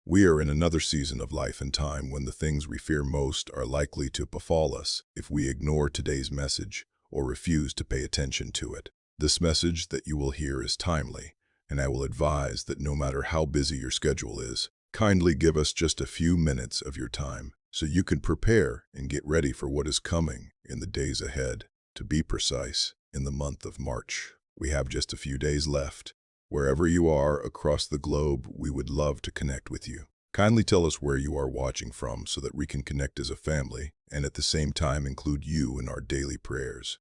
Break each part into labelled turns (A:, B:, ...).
A: We are in another season of life and time when the things we fear most are likely to befall us if we ignore today's message or refuse to pay attention to it. This message that you will hear is timely, and I will advise that no matter how busy your schedule is, kindly give us just a few minutes of your time so you can prepare and get ready for what is coming in the days ahead. To be precise, in the month of March. We have just a few days left. Wherever you are across the globe, we would love to connect with you. Kindly tell us where you are watching from so that we can connect as a family and at the same time include you in our daily prayers.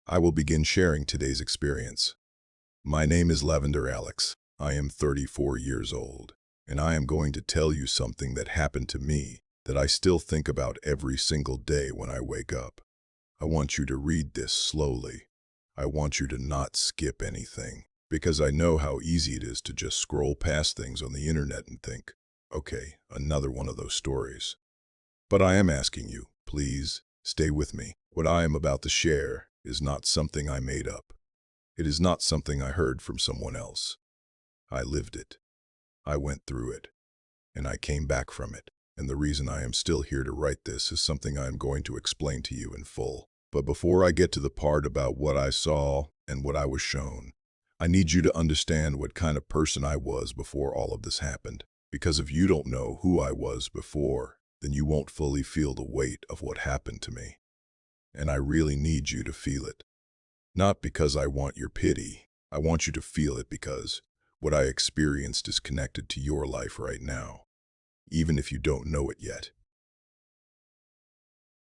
A: I will begin sharing today's experience. My name is Lavender Alex. I am 34 years old, and I am going to tell you something that happened to me that I still think about every single day when I wake up. I want you to read this slowly. I want you to not skip anything, because I know how easy it is to just scroll past things on the internet and think, okay, another one of those stories. But I am asking you, please, stay with me. What I am about to share is not something I made up. It is not something I heard from someone else. I lived it. I went through it. And I came back from it. And the reason I am still here to write this is something I am going to explain to you in full. But before I get to the part about what I saw and what I was shown, I need you to understand what kind of person I was before all of this happened. Because if you don't know who I was before, then you won't fully feel the weight of what happened to me. And I really need you to feel it. Not because I want your pity. I want you to feel it because what I experienced is connected to your life right now, even if you don't know it yet.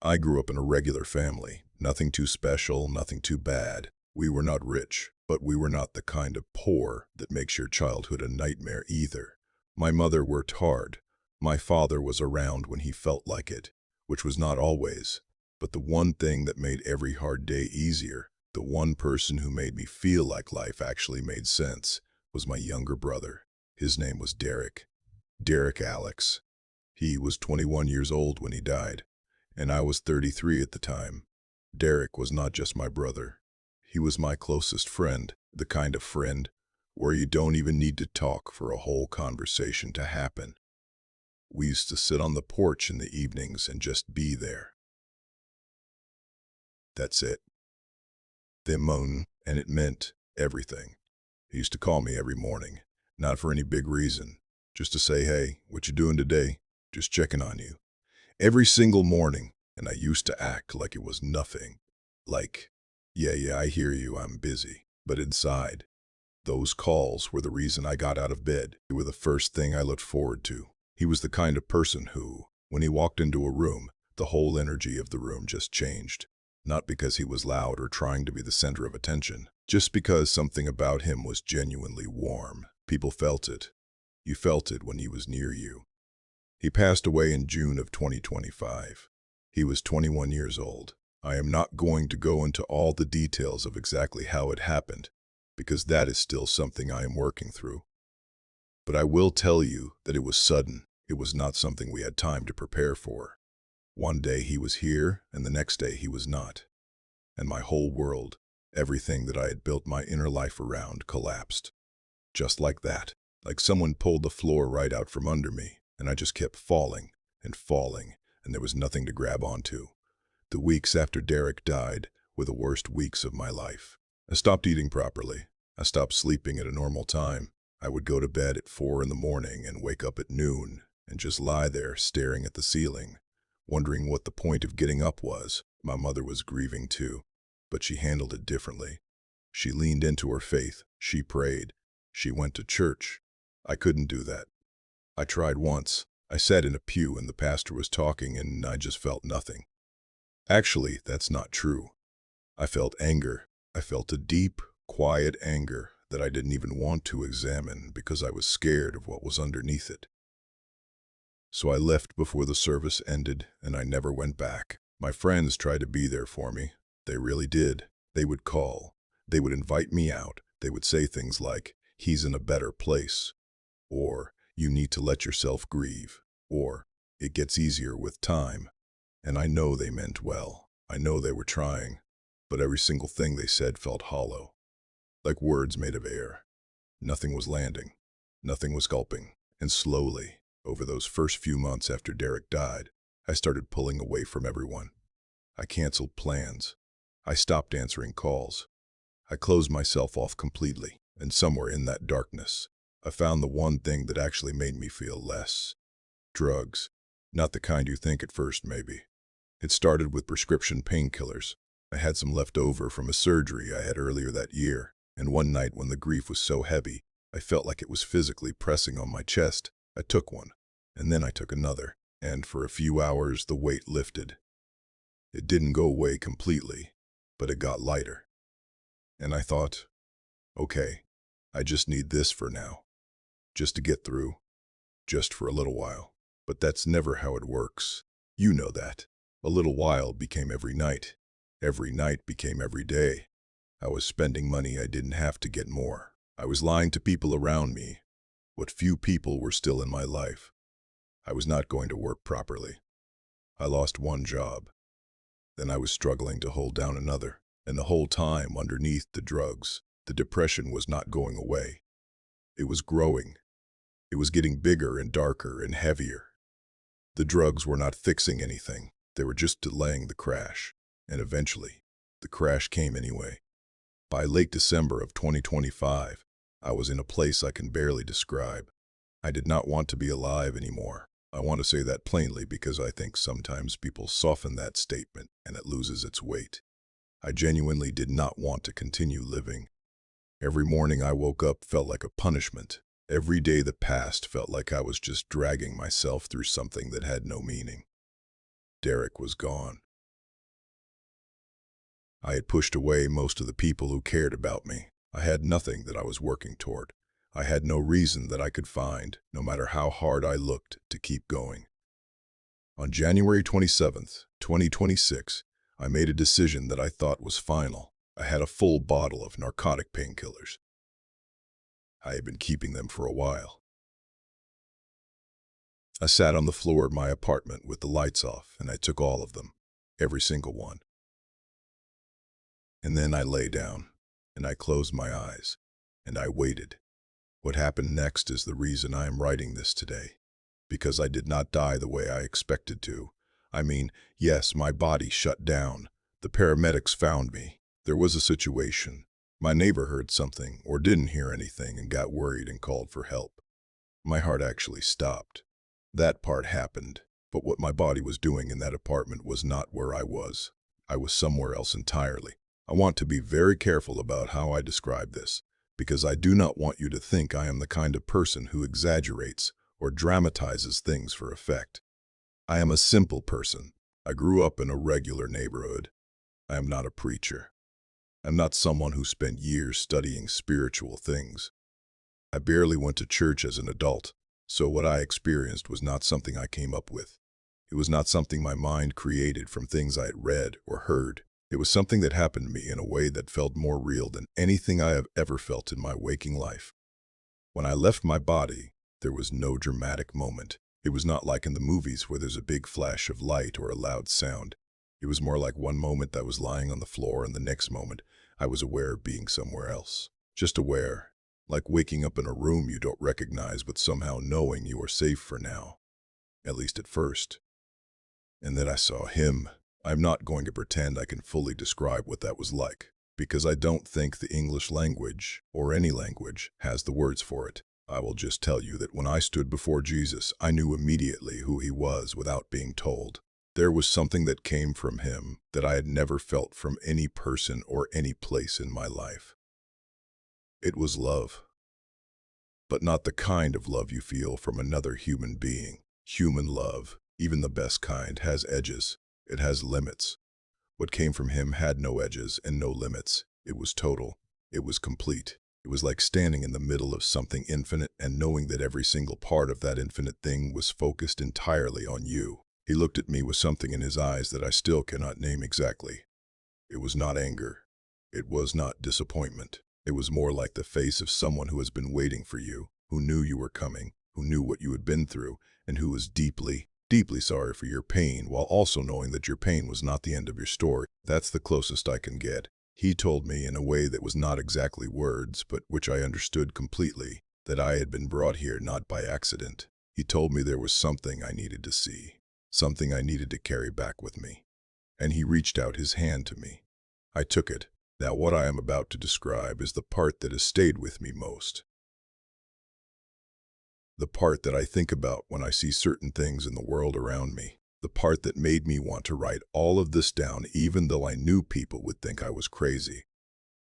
A: I grew up in a regular family. Nothing too special, nothing too bad. We were not rich, but we were not the kind of poor that makes your childhood a nightmare either. My mother worked hard. My father was around when he felt like it, which was not always. But the one thing that made every hard day easier, the one person who made me feel like life actually made sense, was my younger brother. His name was Derek. Derek Alex. He was 21 years old when he died, and I was 33 at the time. Derek was not just my brother. He was my closest friend, the kind of friend where you don't even need to talk for a whole conversation to happen. We used to sit on the porch in the evenings and just be there. That's it. They moan, and it meant everything. He used to call me every morning, not for any big reason, just to say, hey, what you doing today? Just checking on you. Every single morning, and I used to act like it was nothing. Like, yeah, I hear you, I'm busy. But inside, those calls were the reason I got out of bed. They were the first thing I looked forward to. He was the kind of person who, when he walked into a room, the whole energy of the room just changed. Not because he was loud or trying to be the center of attention, just because something about him was genuinely warm. People felt it. You felt it when he was near you. He passed away in June of 2025. He was 21 years old. I am not going to go into all the details of exactly how it happened, because that is still something I am working through. But I will tell you that it was sudden. It was not something we had time to prepare for. One day he was here, and the next day he was not. And my whole world, everything that I had built my inner life around, collapsed. Just like that. Like someone pulled the floor right out from under me, and I just kept falling, and there was nothing to grab onto. The weeks after Derek died were the worst weeks of my life. I stopped eating properly. I stopped sleeping at a normal time. I would go to bed at 4 in the morning and wake up at noon and just lie there staring at the ceiling, wondering what the point of getting up was. My mother was grieving too, but she handled it differently. She leaned into her faith. She prayed. She went to church. I couldn't do that. I tried once. I sat in a pew and the pastor was talking and I just felt nothing. Actually, that's not true. I felt anger. I felt a deep, quiet anger that I didn't even want to examine because I was scared of what was underneath it. So I left before the service ended and I never went back. My friends tried to be there for me. They really did. They would call. They would invite me out. They would say things like, he's in a better place, or you need to let yourself grieve, or it gets easier with time. And I know they meant well. I know they were trying, but every single thing they said felt hollow, like words made of air. Nothing was landing. Nothing was gulping. And slowly, Over those first few months after Derek died, I started pulling away from everyone. I canceled plans. I stopped answering calls. I closed myself off completely, and somewhere in that darkness, I found the one thing that actually made me feel less. Drugs. Not the kind you think at first, maybe. It started with prescription painkillers. I had some left over from a surgery I had earlier that year, and one night when the grief was so heavy, I felt like it was physically pressing on my chest. I took one, and then I took another, and for a few hours the weight lifted. It didn't go away completely, but it got lighter. And I thought, okay, I just need this for now, just to get through, just for a little while. But that's never how it works. You know that. A little while became every night. Every night became every day. I was spending money I didn't have to get more. I was lying to people around me, what few people were still in my life. I was not going to work properly. I lost one job. Then I was struggling to hold down another. And the whole time, underneath the drugs, the depression was not going away. It was growing. It was getting bigger and darker and heavier. The drugs were not fixing anything. They were just delaying the crash. And eventually, the crash came anyway. By late December of 2025, I was in a place I can barely describe. I did not want to be alive anymore. I want to say that plainly because I think sometimes people soften that statement and it loses its weight. I genuinely did not want to continue living. Every morning I woke up felt like a punishment. Every day that passed felt like I was just dragging myself through something that had no meaning. Derek was gone. I had pushed away most of the people who cared about me. I had nothing that I was working toward. I had no reason that I could find, no matter how hard I looked, to keep going. On January 27th, 2026, I made a decision that I thought was final. I had a full bottle of narcotic painkillers. I had been keeping them for a while. I sat on the floor of my apartment with the lights off, and I took all of them, every single one. And then I lay down, and I closed my eyes, and I waited. What happened next is the reason I am writing this today. Because I did not die the way I expected to. I mean, yes, my body shut down. The paramedics found me. There was a situation. My neighbor heard something or didn't hear anything and got worried and called for help. My heart actually stopped. That part happened, but what my body was doing in that apartment was not where I was. I was somewhere else entirely. I want to be very careful about how I describe this, because I do not want you to think I am the kind of person who exaggerates or dramatizes things for effect. I am a simple person. I grew up in a regular neighborhood. I am not a preacher. I'm not someone who spent years studying spiritual things. I barely went to church as an adult, so what I experienced was not something I came up with. It was not something my mind created from things I had read or heard. It was something that happened to me in a way that felt more real than anything I have ever felt in my waking life. When I left my body, there was no dramatic moment. It was not like in the movies where there's a big flash of light or a loud sound. It was more like one moment I was lying on the floor and the next moment I was aware of being somewhere else. Just aware, like waking up in a room you don't recognize but somehow knowing you are safe for now, at least at first. And then I saw him. I'm not going to pretend I can fully describe what that was like, because I don't think the English language, or any language, has the words for it. I will just tell you that when I stood before Jesus, I knew immediately who he was without being told. There was something that came from him that I had never felt from any person or any place in my life. It was love. But not the kind of love you feel from another human being. Human love, even the best kind, has edges. It has limits. What came from him had no edges and no limits. It was total. It was complete. It was like standing in the middle of something infinite and knowing that every single part of that infinite thing was focused entirely on you. He looked at me with something in his eyes that I still cannot name exactly. It was not anger. It was not disappointment. It was more like the face of someone who has been waiting for you, who knew you were coming, who knew what you had been through, and who was deeply sorry for your pain, while also knowing that your pain was not the end of your story. That's the closest I can get. He told me in a way that was not exactly words, but which I understood completely, that I had been brought here not by accident. He told me there was something I needed to see, something I needed to carry back with me. And he reached out his hand to me. I took it. Now what I am about to describe is the part that has stayed with me most. The part that I think about when I see certain things in the world around me. The part that made me want to write all of this down even though I knew people would think I was crazy.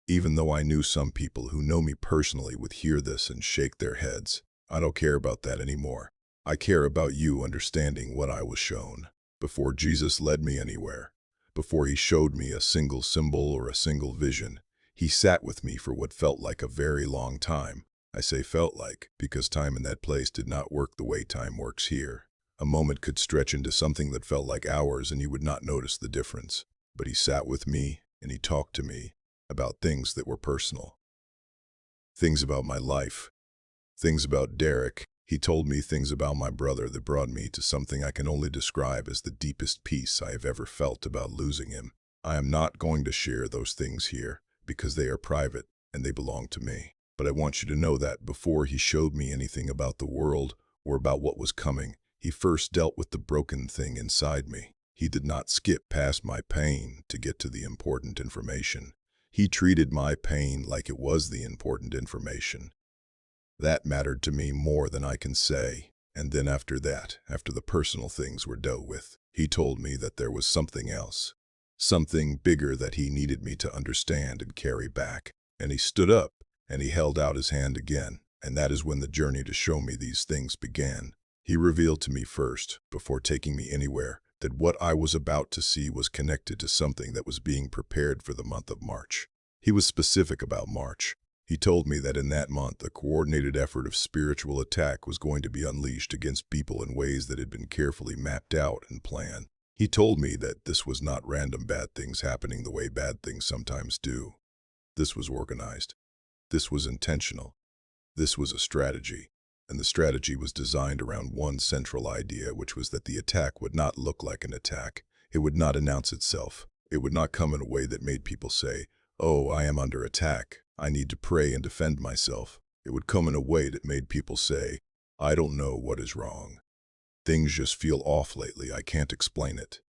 A: Even though I knew some people who know me personally would hear this and shake their heads. I don't care about that anymore. I care about you understanding what I was shown. Before Jesus led me anywhere, before he showed me a single symbol or a single vision, he sat with me for what felt like a very long time. I say felt like because time in that place did not work the way time works here. A moment could stretch into something that felt like hours and you would not notice the difference. But he sat with me and he talked to me about things that were personal. Things about my life. Things about Derek. He told me things about my brother that brought me to something I can only describe as the deepest peace I have ever felt about losing him. I am not going to share those things here because they are private and they belong to me. But I want you to know that before he showed me anything about the world or about what was coming, he first dealt with the broken thing inside me. He did not skip past my pain to get to the important information. He treated my pain like it was the important information. That mattered to me more than I can say. And then after that, after the personal things were dealt with, he told me that there was something else. Something bigger that he needed me to understand and carry back. And he stood up and he held out his hand again. And that is when the journey to show me these things began. He revealed to me first, before taking me anywhere, that what I was about to see was connected to something that was being prepared for the month of March. He was specific about March. He told me that in that month, a coordinated effort of spiritual attack was going to be unleashed against people in ways that had been carefully mapped out and planned. He told me that this was not random bad things happening the way bad things sometimes do. This was organized. This was intentional. This was a strategy. And the strategy was designed around one central idea, which was that the attack would not look like an attack. It would not announce itself. It would not come in a way that made people say, "Oh, I am under attack. I need to pray and defend myself." It would come in a way that made people say, "I don't know what is wrong. Things just feel off lately. I can't explain it."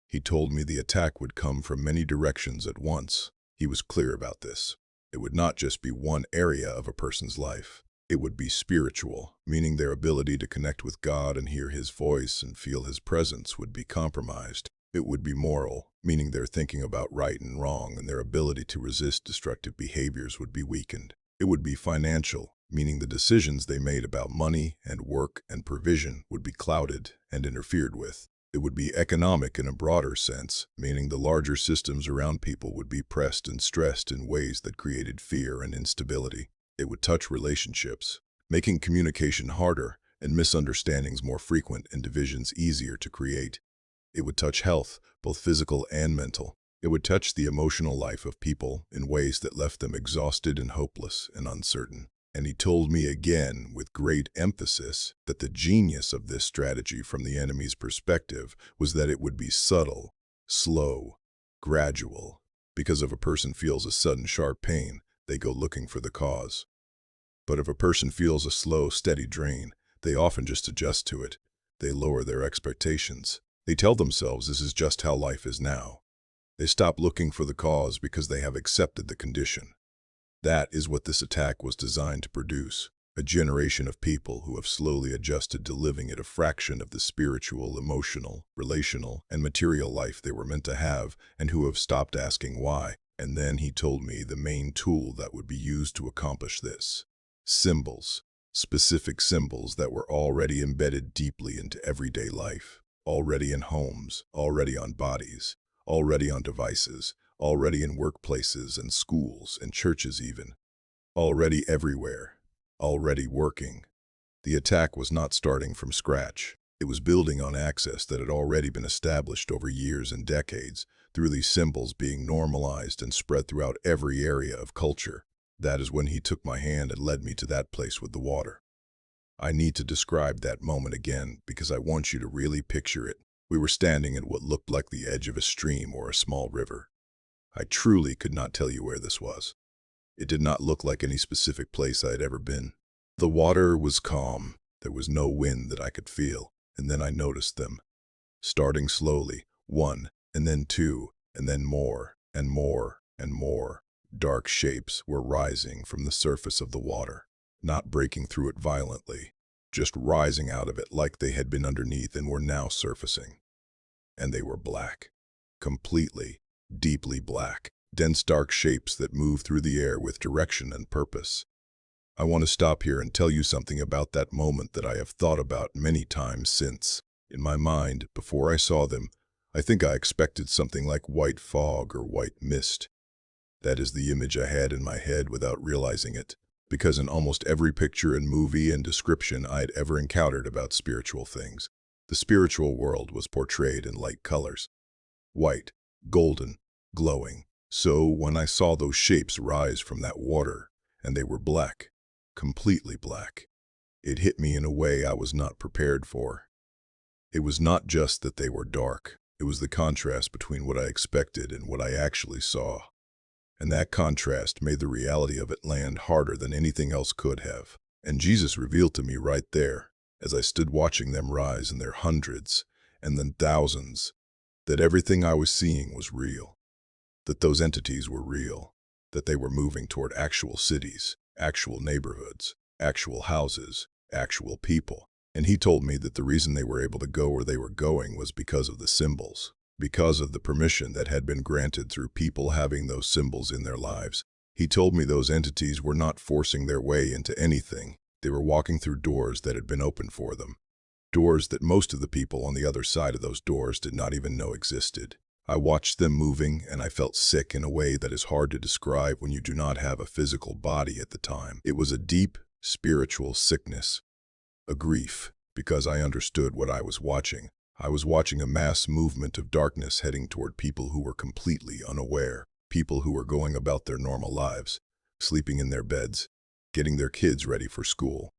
A: He told me the attack would come from many directions at once. He was clear about this. It would not just be one area of a person's life. It would be spiritual, meaning their ability to connect with God and hear his voice and feel his presence would be compromised. It would be moral, meaning their thinking about right and wrong and their ability to resist destructive behaviors would be weakened. It would be financial, meaning the decisions they made about money and work and provision would be clouded and interfered with. It would be economic in a broader sense, meaning the larger systems around people would be pressed and stressed in ways that created fear and instability. It would touch relationships, making communication harder and misunderstandings more frequent and divisions easier to create. It would touch health, both physical and mental. It would touch the emotional life of people in ways that left them exhausted and hopeless and uncertain. And he told me again with great emphasis that the genius of this strategy from the enemy's perspective was that it would be subtle, slow, gradual. Because if a person feels a sudden sharp pain, they go looking for the cause. But if a person feels a slow, steady drain, they often just adjust to it. They lower their expectations. They tell themselves this is just how life is now. They stop looking for the cause because they have accepted the condition. That is what this attack was designed to produce, a generation of people who have slowly adjusted to living at a fraction of the spiritual, emotional, relational, and material life they were meant to have, and who have stopped asking why. And then he told me the main tool that would be used to accomplish this. Symbols. Specific symbols that were already embedded deeply into everyday life. Already in homes, already on bodies, already on devices, already in workplaces and schools and churches even. Already everywhere. Already working. The attack was not starting from scratch. It was building on access that had already been established over years and decades, through these symbols being normalized and spread throughout every area of culture. That is when he took my hand and led me to that place with the water. I need to describe that moment again because I want you to really picture it. We were standing at what looked like the edge of a stream or a small river. I truly could not tell you where this was. It did not look like any specific place I had ever been. The water was calm. There was no wind that I could feel, and then I noticed them. Starting slowly, one, and then two, and then more, and more, and more. Dark shapes were rising from the surface of the water, not breaking through it violently, just rising out of it like they had been underneath and were now surfacing. And they were black. Completely, deeply black. Dense dark shapes that move through the air with direction and purpose. I want to stop here and tell you something about that moment that I have thought about many times since. In my mind, before I saw them, I think I expected something like white fog or white mist. That is the image I had in my head without realizing it, because in almost every picture and movie and description I had ever encountered about spiritual things, the spiritual world was portrayed in light colors. White, golden, glowing. So when I saw those shapes rise from that water, and they were black, completely black, it hit me in a way I was not prepared for. It was not just that they were dark, it was the contrast between what I expected and what I actually saw. And that contrast made the reality of it land harder than anything else could have. And Jesus revealed to me right there, as I stood watching them rise in their hundreds and then thousands, that everything I was seeing was real. That those entities were real, that they were moving toward actual cities, actual neighborhoods, actual houses, actual people. And he told me that the reason they were able to go where they were going was because of the symbols, because of the permission that had been granted through people having those symbols in their lives. He told me those entities were not forcing their way into anything. They were walking through doors that had been opened for them, doors that most of the people on the other side of those doors did not even know existed. I watched them moving, and I felt sick in a way that is hard to describe when you do not have a physical body at the time. It was a deep, spiritual sickness, a grief, because I understood what I was watching. I was watching a mass movement of darkness heading toward people who were completely unaware, people who were going about their normal lives, sleeping in their beds, getting their kids ready for school,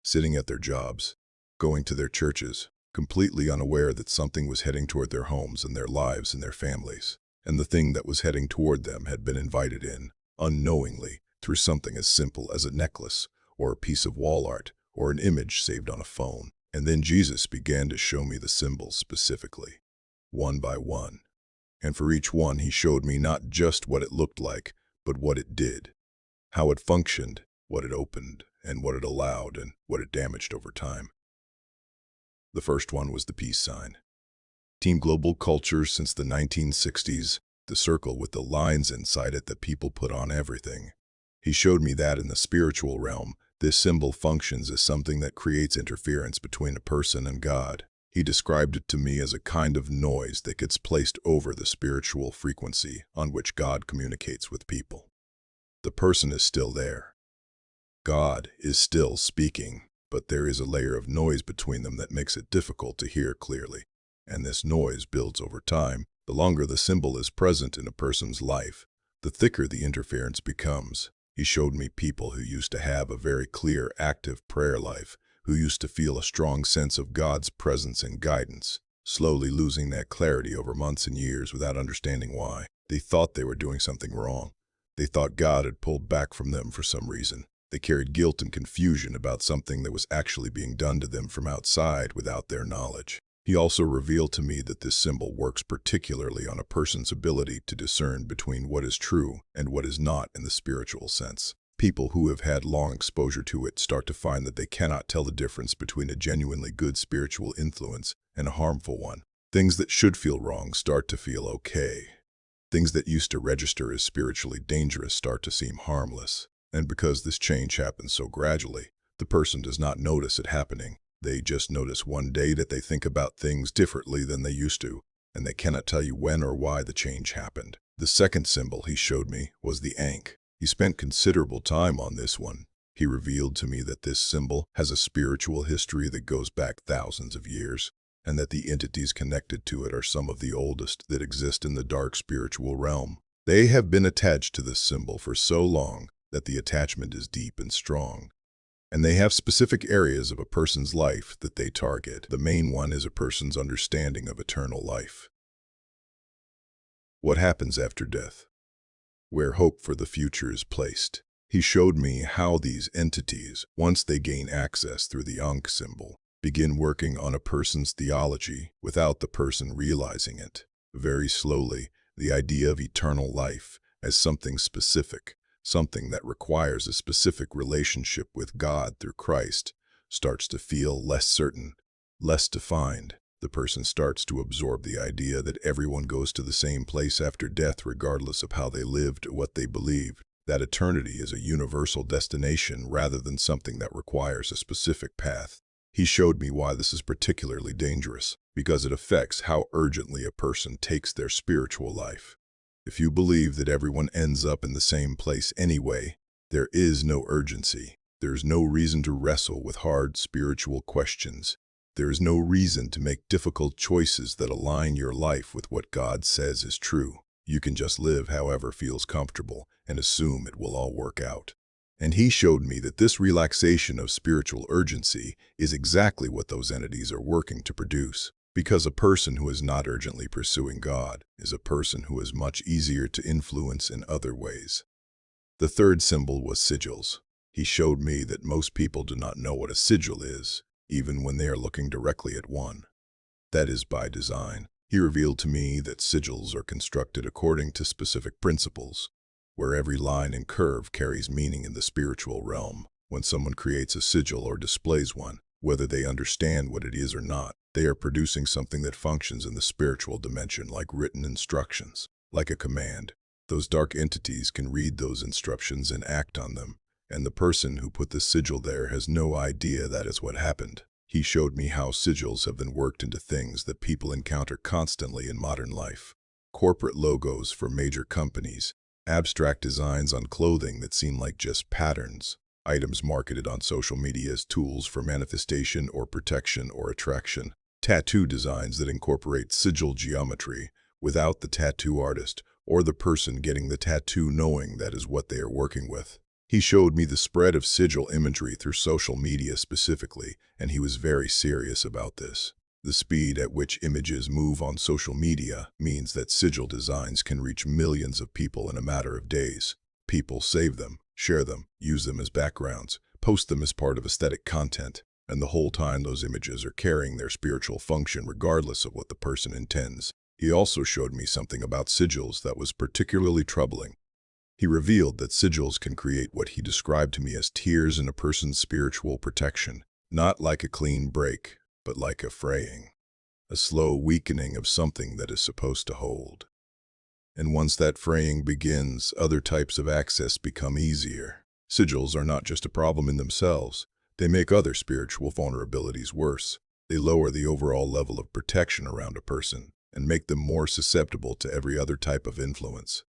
A: sitting at their jobs, going to their churches, completely unaware that something was heading toward their homes and their lives and their families. And the thing that was heading toward them had been invited in, unknowingly, through something as simple as a necklace, or a piece of wall art, or an image saved on a phone. And then Jesus began to show me the symbols specifically, one by one. And for each one he showed me not just what it looked like, but what it did, how it functioned, what it opened, and what it allowed, and what it damaged over time. The first one was the peace sign. Team Global Culture since the 1960s, the circle with the lines inside it that people put on everything. He showed me that in the spiritual realm, this symbol functions as something that creates interference between a person and God. He described it to me as a kind of noise that gets placed over the spiritual frequency on which God communicates with people. The person is still there. God is still speaking, but there is a layer of noise between them that makes it difficult to hear clearly. And this noise builds over time. The longer the symbol is present in a person's life, the thicker the interference becomes. He showed me people who used to have a very clear, active prayer life, who used to feel a strong sense of God's presence and guidance, slowly losing that clarity over months and years without understanding why. They thought they were doing something wrong. They thought God had pulled back from them for some reason. They carried guilt and confusion about something that was actually being done to them from outside without their knowledge. He also revealed to me that this symbol works particularly on a person's ability to discern between what is true and what is not in the spiritual sense. People who have had long exposure to it start to find that they cannot tell the difference between a genuinely good spiritual influence and a harmful one. Things that should feel wrong start to feel okay. Things that used to register as spiritually dangerous start to seem harmless. And because this change happens so gradually, the person does not notice it happening. They just notice one day that they think about things differently than they used to, and they cannot tell you when or why the change happened. The second symbol he showed me was the ankh. He spent considerable time on this one. He revealed to me that this symbol has a spiritual history that goes back thousands of years, and that the entities connected to it are some of the oldest that exist in the dark spiritual realm. They have been attached to this symbol for so long that the attachment is deep and strong. And they have specific areas of a person's life that they target. The main one is a person's understanding of eternal life. What happens after death? Where hope for the future is placed. He showed me how these entities, once they gain access through the Ankh symbol, begin working on a person's theology without the person realizing it. Very slowly, the idea of eternal life as something specific, something that requires a specific relationship with God through Christ, starts to feel less certain, less defined. The person starts to absorb the idea that everyone goes to the same place after death regardless of how they lived or what they believed. That eternity is a universal destination rather than something that requires a specific path. He showed me why this is particularly dangerous, because it affects how urgently a person takes their spiritual life. If you believe that everyone ends up in the same place anyway, there is no urgency. There is no reason to wrestle with hard spiritual questions. There is no reason to make difficult choices that align your life with what God says is true. You can just live however feels comfortable and assume it will all work out. And he showed me that this relaxation of spiritual urgency is exactly what those entities are working to produce. Because a person who is not urgently pursuing God is a person who is much easier to influence in other ways. The third symbol was sigils. He showed me that most people do not know what a sigil is, even when they are looking directly at one. That is by design. He revealed to me that sigils are constructed according to specific principles, where every line and curve carries meaning in the spiritual realm. When someone creates a sigil or displays one, whether they understand what it is or not, they are producing something that functions in the spiritual dimension like written instructions, like a command. Those dark entities can read those instructions and act on them, and the person who put the sigil there has no idea that is what happened. He showed me how sigils have been worked into things that people encounter constantly in modern life. Corporate logos for major companies, abstract designs on clothing that seem like just patterns, items marketed on social media as tools for manifestation or protection or attraction, tattoo designs that incorporate sigil geometry without the tattoo artist or the person getting the tattoo knowing that is what they are working with. He showed me the spread of sigil imagery through social media specifically, and he was very serious about this. The speed at which images move on social media means that sigil designs can reach millions of people in a matter of days. People save them, share them, use them as backgrounds, post them as part of aesthetic content, and the whole time those images are carrying their spiritual function regardless of what the person intends. He also showed me something about sigils that was particularly troubling. He revealed that sigils can create what he described to me as tears in a person's spiritual protection, not like a clean break, but like a fraying, a slow weakening of something that is supposed to hold. And once that fraying begins, other types of access become easier. Sigils are not just a problem in themselves. They make other spiritual vulnerabilities worse. They lower the overall level of protection around a person and make them more susceptible to every other type of influence.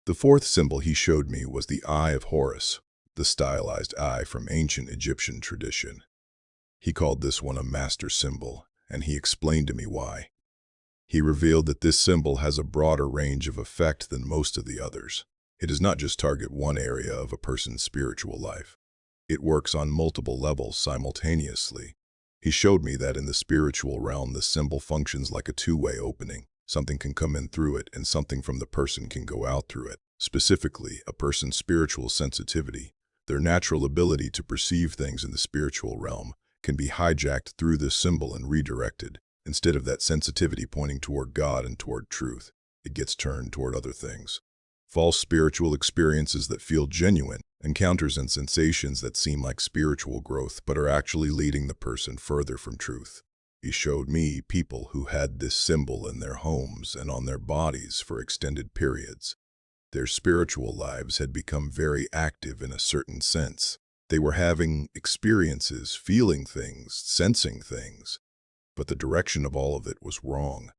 A: The fourth symbol he showed me was the Eye of Horus, the stylized eye from ancient Egyptian tradition. He called this one a master symbol, and he explained to me why. He revealed that this symbol has a broader range of effect than most of the others. It does not just target one area of a person's spiritual life. It works on multiple levels simultaneously. He showed me that in the spiritual realm, the symbol functions like a two-way opening. Something can come in through it, and something from the person can go out through it. Specifically, a person's spiritual sensitivity, their natural ability to perceive things in the spiritual realm, can be hijacked through this symbol and redirected. Instead of that sensitivity pointing toward God and toward truth, it gets turned toward other things. False spiritual experiences that feel genuine, encounters and sensations that seem like spiritual growth but are actually leading the person further from truth. He showed me people who had this symbol in their homes and on their bodies for extended periods. Their spiritual lives had become very active in a certain sense. They were having experiences, feeling things, sensing things, but the direction of all of it was wrong.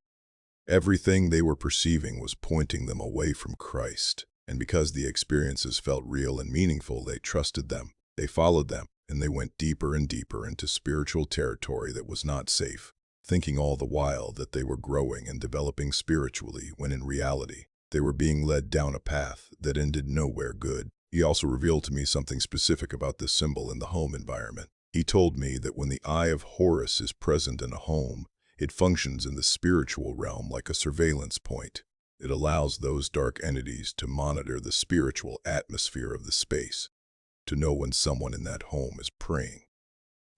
A: Everything they were perceiving was pointing them away from Christ, and because the experiences felt real and meaningful, they trusted them, they followed them, and they went deeper and deeper into spiritual territory that was not safe, thinking all the while that they were growing and developing spiritually, when in reality, they were being led down a path that ended nowhere good. He also revealed to me something specific about this symbol in the home environment. He told me that when the Eye of Horus is present in a home, it functions in the spiritual realm like a surveillance point. It allows those dark entities to monitor the spiritual atmosphere of the space, to know when someone in that home is praying,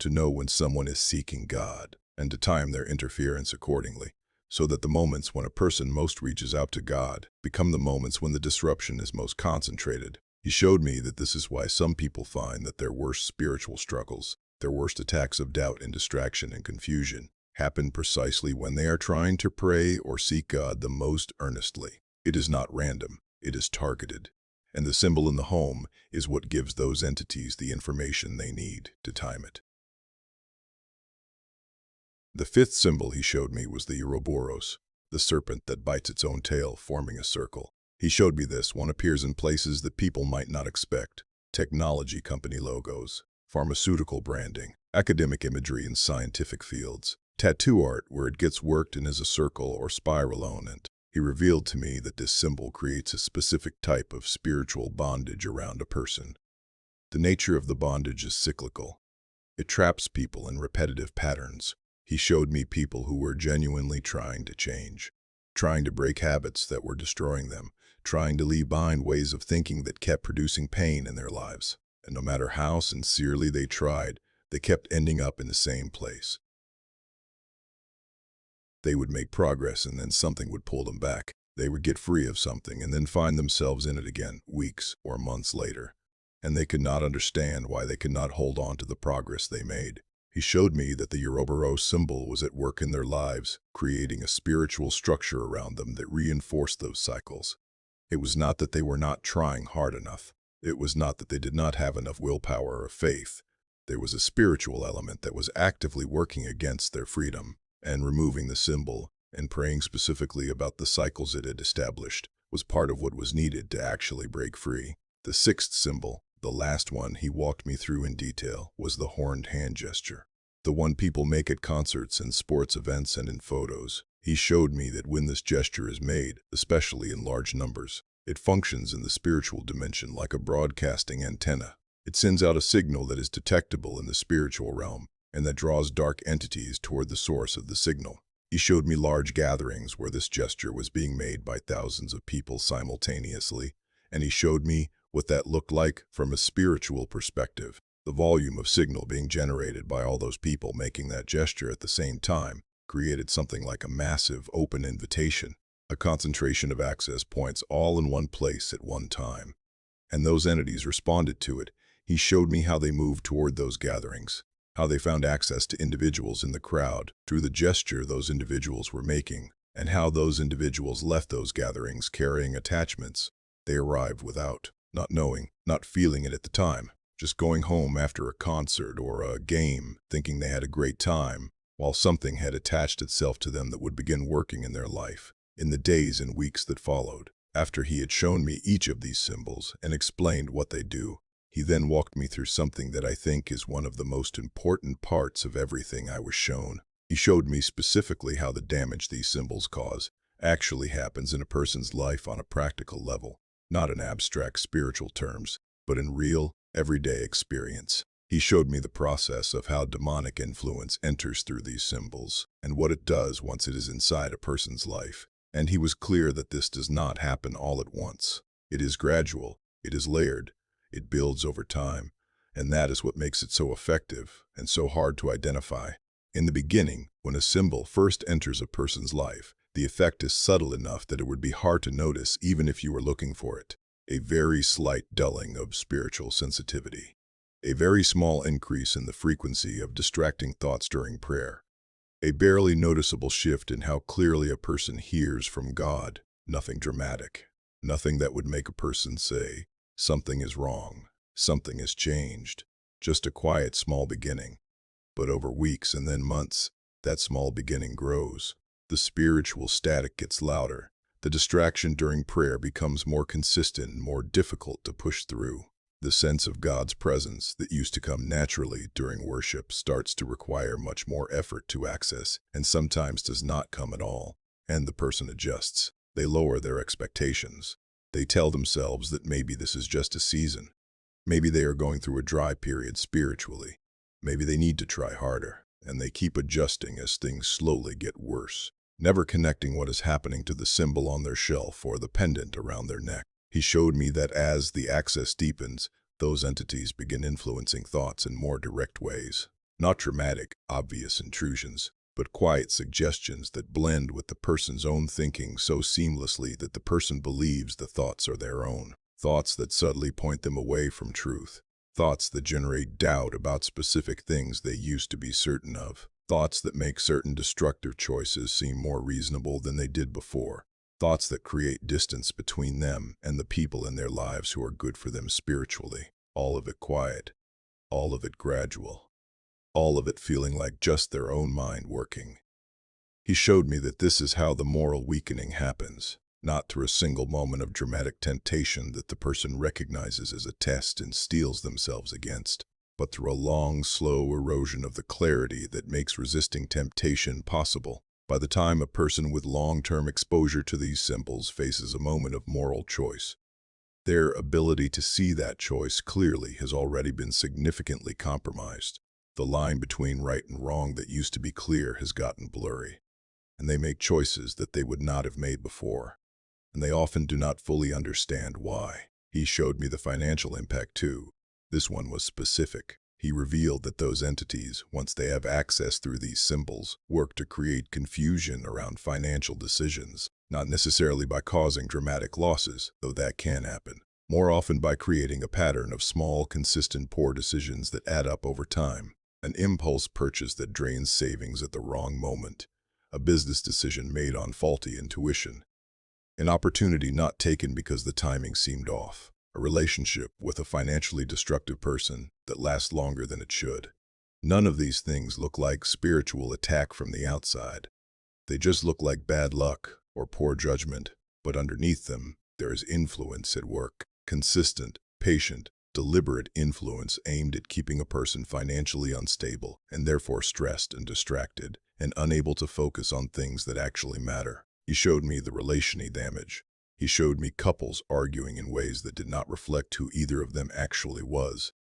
A: to know when someone is seeking God, and to time their interference accordingly, so that the moments when a person most reaches out to God become the moments when the disruption is most concentrated. He showed me that this is why some people find that their worst spiritual struggles, their worst attacks of doubt and distraction and confusion, happen precisely when they are trying to pray or seek God the most earnestly. It is not random, it is targeted. And the symbol in the home is what gives those entities the information they need to time it. The fifth symbol he showed me was the Uroboros, the serpent that bites its own tail, forming a circle. He showed me this one appears in places that people might not expect: technology company logos, pharmaceutical branding, academic imagery in scientific fields, tattoo art where it gets worked in as a circle or spiral on it. He revealed to me that this symbol creates a specific type of spiritual bondage around a person. The nature of the bondage is cyclical. It traps people in repetitive patterns. He showed me people who were genuinely trying to change, trying to break habits that were destroying them, trying to leave behind ways of thinking that kept producing pain in their lives. And no matter how sincerely they tried, they kept ending up in the same place. They would make progress and then something would pull them back. They would get free of something and then find themselves in it again, weeks or months later. And they could not understand why they could not hold on to the progress they made. He showed me that the Uroboros symbol was at work in their lives, creating a spiritual structure around them that reinforced those cycles. It was not that they were not trying hard enough. It was not that they did not have enough willpower or faith. There was a spiritual element that was actively working against their freedom, and removing the symbol and praying specifically about the cycles it had established was part of what was needed to actually break free. The sixth symbol, the last one he walked me through in detail, was the horned hand gesture. The one people make at concerts and sports events and in photos. He showed me that when this gesture is made, especially in large numbers, it functions in the spiritual dimension like a broadcasting antenna. It sends out a signal that is detectable in the spiritual realm and that draws dark entities toward the source of the signal. He showed me large gatherings where this gesture was being made by thousands of people simultaneously, and he showed me what that looked like from a spiritual perspective. The volume of signal being generated by all those people making that gesture at the same time created something like a massive open invitation, a concentration of access points all in one place at one time. And those entities responded to it. He showed me how they moved toward those gatherings, how they found access to individuals in the crowd through the gesture those individuals were making, and how those individuals left those gatherings carrying attachments they arrived without, not knowing, not feeling it at the time, just going home after a concert or a game thinking they had a great time, while something had attached itself to them that would begin working in their life in the days and weeks that followed. After he had shown me each of these symbols and explained what they do, he then walked me through something that I think is one of the most important parts of everything I was shown. He showed me specifically how the damage these symbols cause actually happens in a person's life on a practical level, not in abstract spiritual terms, but in real, everyday experience. He showed me the process of how demonic influence enters through these symbols and what it does once it is inside a person's life. And he was clear that this does not happen all at once. It is gradual, it is layered, it builds over time, and that is what makes it so effective and so hard to identify. In the beginning, when a symbol first enters a person's life, the effect is subtle enough that it would be hard to notice even if you were looking for it. A very slight dulling of spiritual sensitivity. A very small increase in the frequency of distracting thoughts during prayer. A barely noticeable shift in how clearly a person hears from God. Nothing dramatic. Nothing that would make a person say, something is wrong, something has changed. Just a quiet small beginning. But over weeks and then months, that small beginning grows. The spiritual static gets louder. The distraction during prayer becomes more consistent and more difficult to push through. The sense of God's presence that used to come naturally during worship starts to require much more effort to access and sometimes does not come at all. And the person adjusts. They lower their expectations. They tell themselves that maybe this is just a season. Maybe they are going through a dry period spiritually. Maybe they need to try harder. And they keep adjusting as things slowly get worse. never connecting what is happening to the symbol on their shelf or the pendant around their neck. He showed me that as the access deepens, those entities begin influencing thoughts in more direct ways. Not dramatic, obvious intrusions, but quiet suggestions that blend with the person's own thinking so seamlessly that the person believes the thoughts are their own. Thoughts that subtly point them away from truth. Thoughts that generate doubt about specific things they used to be certain of. Thoughts that make certain destructive choices seem more reasonable than they did before. Thoughts that create distance between them and the people in their lives who are good for them spiritually. All of it quiet. All of it gradual. All of it feeling like just their own mind working. He showed me that this is how the moral weakening happens, not through a single moment of dramatic temptation that the person recognizes as a test and steels themselves against, but through a long, slow erosion of the clarity that makes resisting temptation possible. By the time a person with long-term exposure to these symbols faces a moment of moral choice, their ability to see that choice clearly has already been significantly compromised. The line between right and wrong that used to be clear has gotten blurry, and they make choices that they would not have made before, and they often do not fully understand why. He showed me the financial impact too. This one was specific. He revealed that those entities, once they have access through these symbols, work to create confusion around financial decisions, not necessarily by causing dramatic losses, though that can happen. More often by creating a pattern of small, consistent, poor decisions that add up over time. An impulse purchase that drains savings at the wrong moment. A business decision made on faulty intuition. An opportunity not taken because the timing seemed off. A relationship with a financially destructive person that lasts longer than it should. None of these things look like spiritual attack from the outside. They just look like bad luck or poor judgment, but underneath them, there is influence at work. Consistent, patient, deliberate influence aimed at keeping a person financially unstable and therefore stressed and distracted and unable to focus on things that actually matter. He showed me the relational damage. He showed me couples arguing in ways that did not reflect who either of them actually was.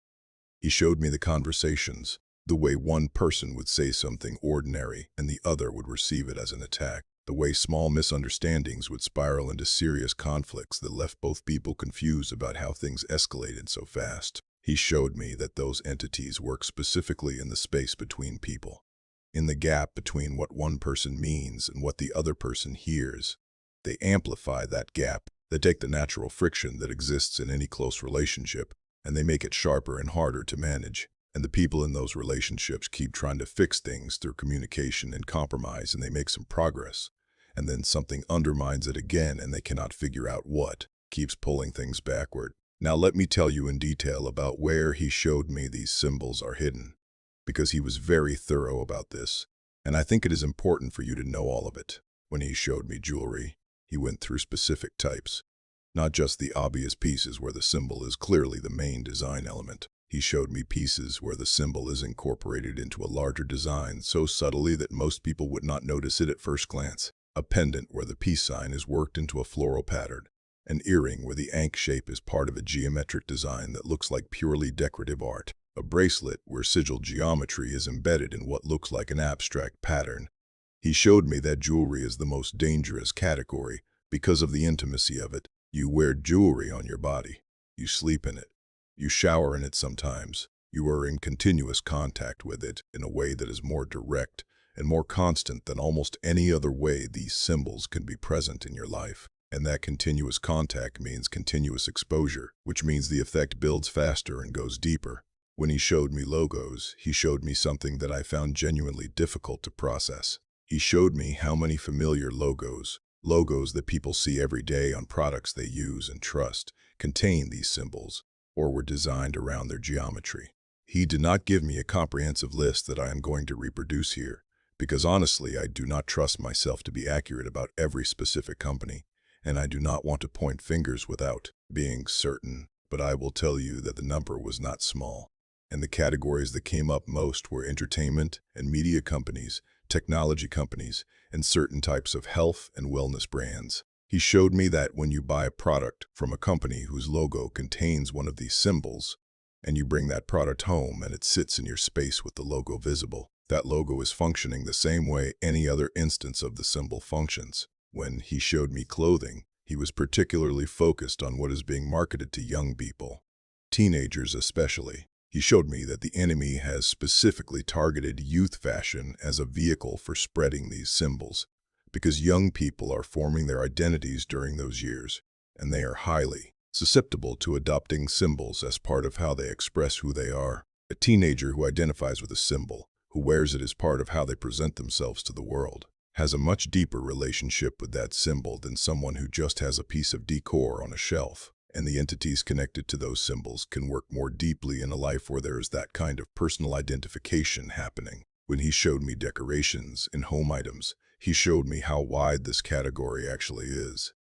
A: He showed me the conversations, the way one person would say something ordinary and the other would receive it as an attack. The way small misunderstandings would spiral into serious conflicts that left both people confused about how things escalated so fast. He showed me that those entities work specifically in the space between people, in the gap between what one person means and what the other person hears. They amplify that gap. They take the natural friction that exists in any close relationship, and they make it sharper and harder to manage. And the people in those relationships keep trying to fix things through communication and compromise, and they make some progress. And then something undermines it again, and they cannot figure out what keeps pulling things backward. Now let me tell you in detail about where he showed me these symbols are hidden, because he was very thorough about this, and I think it is important for you to know all of it. When he showed me jewelry, he went through specific types, not just the obvious pieces where the symbol is clearly the main design element. He showed me pieces where the symbol is incorporated into a larger design so subtly that most people would not notice it at first glance. A pendant where the peace sign is worked into a floral pattern. An earring where the ankh shape is part of a geometric design that looks like purely decorative art. A bracelet where sigil geometry is embedded in what looks like an abstract pattern. He showed me that jewelry is the most dangerous category because of the intimacy of it. You wear jewelry on your body. You sleep in it. You shower in it sometimes. You are in continuous contact with it in a way that is more direct and more constant than almost any other way these symbols can be present in your life. And that continuous contact means continuous exposure, which means the effect builds faster and goes deeper. When he showed me logos, he showed me something that I found genuinely difficult to process. He showed me how many familiar logos that people see every day on products they use and trust, contain these symbols, or were designed around their geometry. He did not give me a comprehensive list that I am going to reproduce here, because honestly I do not trust myself to be accurate about every specific company, and I do not want to point fingers without being certain, but I will tell you that the number was not small. And the categories that came up most were entertainment and media companies, technology companies, and certain types of health and wellness brands. He showed me that when you buy a product from a company whose logo contains one of these symbols, and you bring that product home and it sits in your space with the logo visible, That logo is functioning the same way any other instance of the symbol functions. When he showed me clothing, he was particularly focused on what is being marketed to young people, teenagers especially. He showed me that the enemy has specifically targeted youth fashion as a vehicle for spreading these symbols, because young people are forming their identities during those years, and they are highly susceptible to adopting symbols as part of how they express who they are. A teenager who identifies with a symbol, who wears it as part of how they present themselves to the world, has a much deeper relationship with that symbol than someone who just has a piece of decor on a shelf. And the entities connected to those symbols can work more deeply in a life where there is that kind of personal identification happening. When he showed me decorations and home items, he showed me how wide this category actually is.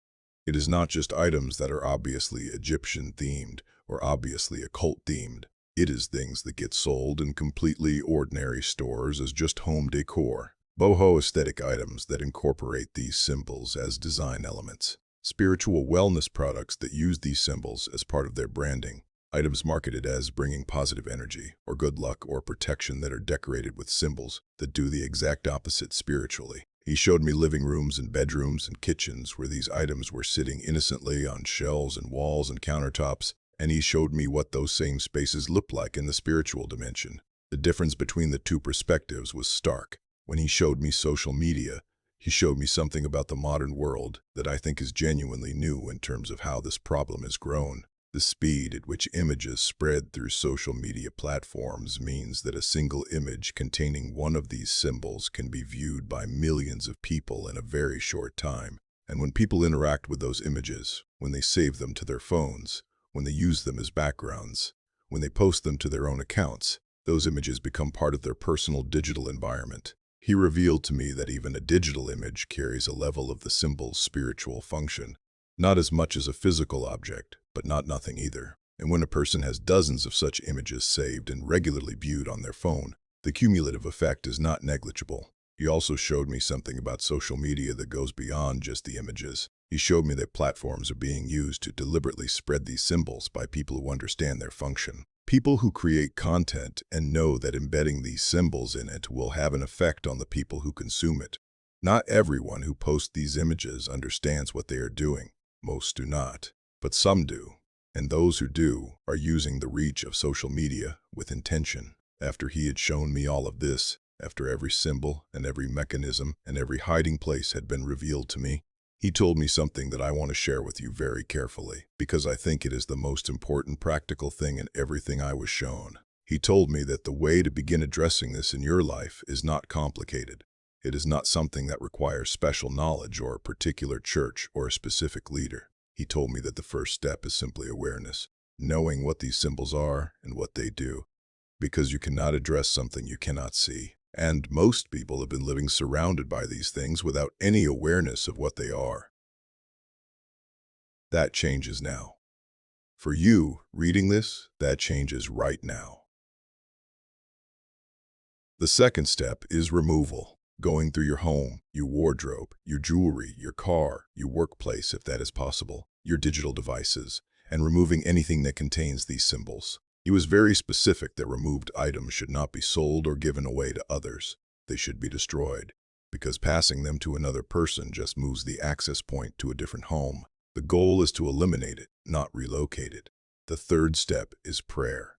A: It is not just items that are obviously Egyptian-themed or obviously occult-themed. It is things that get sold in completely ordinary stores as just home decor. Boho aesthetic items that incorporate these symbols as design elements. Spiritual wellness products that use these symbols as part of their branding. Items marketed as bringing positive energy or good luck or protection that are decorated with symbols that do the exact opposite spiritually. He showed me living rooms and bedrooms and kitchens where these items were sitting innocently on shelves and walls and countertops, and he showed me what those same spaces looked like in the spiritual dimension. The difference between the two perspectives was stark. When he showed me social media, he showed me something about the modern world that I think is genuinely new in terms of how this problem has grown. The speed at which images spread through social media platforms means that a single image containing one of these symbols can be viewed by millions of people in a very short time. And when people interact with those images, when they save them to their phones, when they use them as backgrounds, when they post them to their own accounts, those images become part of their personal digital environment. He revealed to me that even a digital image carries a level of the symbol's spiritual function. Not as much as a physical object, but not nothing either. And when a person has dozens of such images saved and regularly viewed on their phone, the cumulative effect is not negligible. He also showed me something about social media that goes beyond just the images. He showed me that platforms are being used to deliberately spread these symbols by people who understand their function. People who create content and know that embedding these symbols in it will have an effect on the people who consume it. Not everyone who posts these images understands what they are doing. Most do not, but some do. And those who do are using the reach of social media with intention. After he had shown me all of this, after every symbol and every mechanism and every hiding place had been revealed to me, he told me something that I want to share with you very carefully, because I think it is the most important practical thing in everything I was shown. He told me that the way to begin addressing this in your life is not complicated. It is not something that requires special knowledge or a particular church or a specific leader. He told me that the first step is simply awareness, knowing what these symbols are and what they do, because you cannot address something you cannot see. And most people have been living surrounded by these things without any awareness of what they are. That changes now. For you, reading this, that changes right now. The second step is removal. Going through your home, your wardrobe, your jewelry, your car, your workplace if that is possible, your digital devices, and removing anything that contains these symbols. He was very specific that removed items should not be sold or given away to others. They should be destroyed, because passing them to another person just moves the access point to a different home. The goal is to eliminate it, not relocate it. The third step is prayer.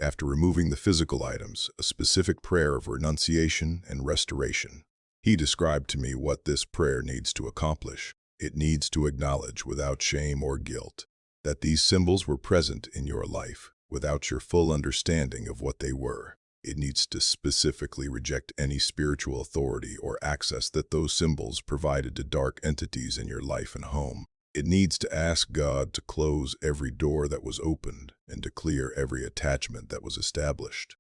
A: After removing the physical items, a specific prayer of renunciation and restoration. He described to me what this prayer needs to accomplish. It needs to acknowledge without shame or guilt that these symbols were present in your life without your full understanding of what they were. It needs to specifically reject any spiritual authority or access that those symbols provided to dark entities in your life and home. It needs to ask God to close every door that was opened and to clear every attachment that was established.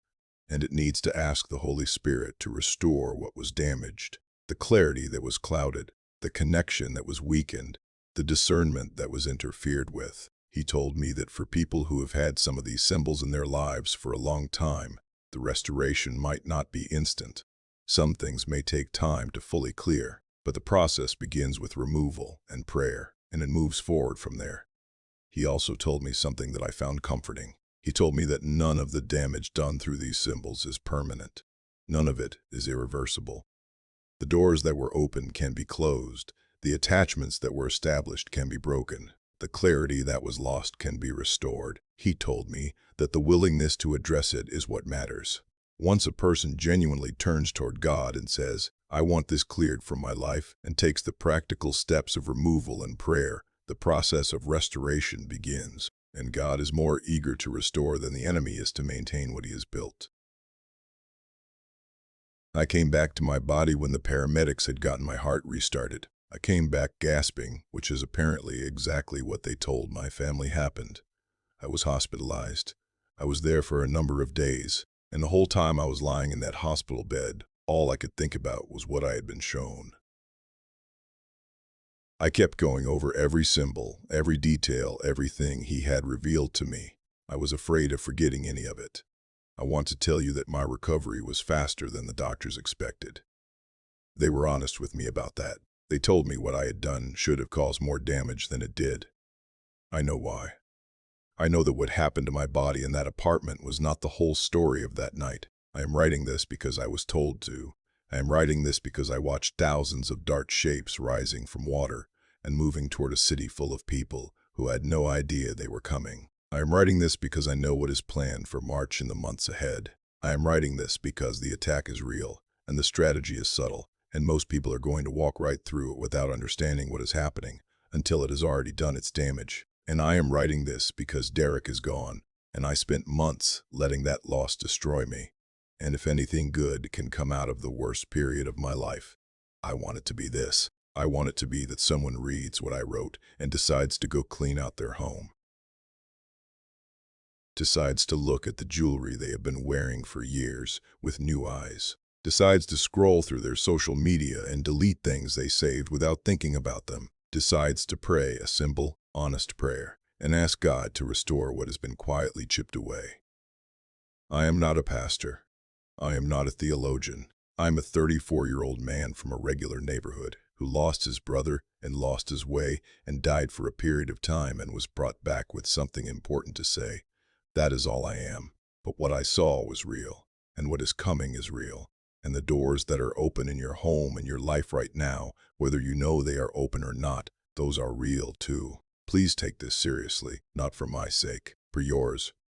A: And it needs to ask the Holy Spirit to restore what was damaged, the clarity that was clouded, the connection that was weakened, the discernment that was interfered with. He told me that for people who have had some of these symbols in their lives for a long time, the restoration might not be instant. Some things may take time to fully clear, but the process begins with removal and prayer, and it moves forward from there. He also told me something that I found comforting. He told me that none of the damage done through these symbols is permanent. None of it is irreversible. The doors that were open can be closed. The attachments that were established can be broken. The clarity that was lost can be restored. He told me that the willingness to address it is what matters. Once a person genuinely turns toward God and says, "I want this cleared from my life," and takes the practical steps of removal and prayer, the process of restoration begins. And God is more eager to restore than the enemy is to maintain what he has built. I came back to my body when the paramedics had gotten my heart restarted. I came back gasping, which is apparently exactly what they told my family happened. I was hospitalized. I was there for a number of days, and the whole time I was lying in that hospital bed, all I could think about was what I had been shown. I kept going over every symbol, every detail, everything he had revealed to me. I was afraid of forgetting any of it. I want to tell you that my recovery was faster than the doctors expected. They were honest with me about that. They told me what I had done should have caused more damage than it did. I know why. I know that what happened to my body in that apartment was not the whole story of that night. I am writing this because I was told to. I am writing this because I watched thousands of dark shapes rising from water and moving toward a city full of people who had no idea they were coming. I am writing this because I know what is planned for March in the months ahead. I am writing this because the attack is real and the strategy is subtle, and most people are going to walk right through it without understanding what is happening until it has already done its damage. And I am writing this because Derek is gone, and I spent months letting that loss destroy me. And if anything good can come out of the worst period of my life, I want it to be this. I want it to be that someone reads what I wrote and decides to go clean out their home. Decides to look at the jewelry they have been wearing for years with new eyes. Decides to scroll through their social media and delete things they saved without thinking about them. Decides to pray a simple, honest prayer and ask God to restore what has been quietly chipped away. I am not a pastor. I am not a theologian. I am a 34-year-old man from a regular neighborhood who lost his brother and lost his way and died for a period of time and was brought back with something important to say. That is all I am. But what I saw was real, and what is coming is real. And the doors that are open in your home and your life right now, whether you know they are open or not, those are real too. Please take this seriously, not for my sake, for yours.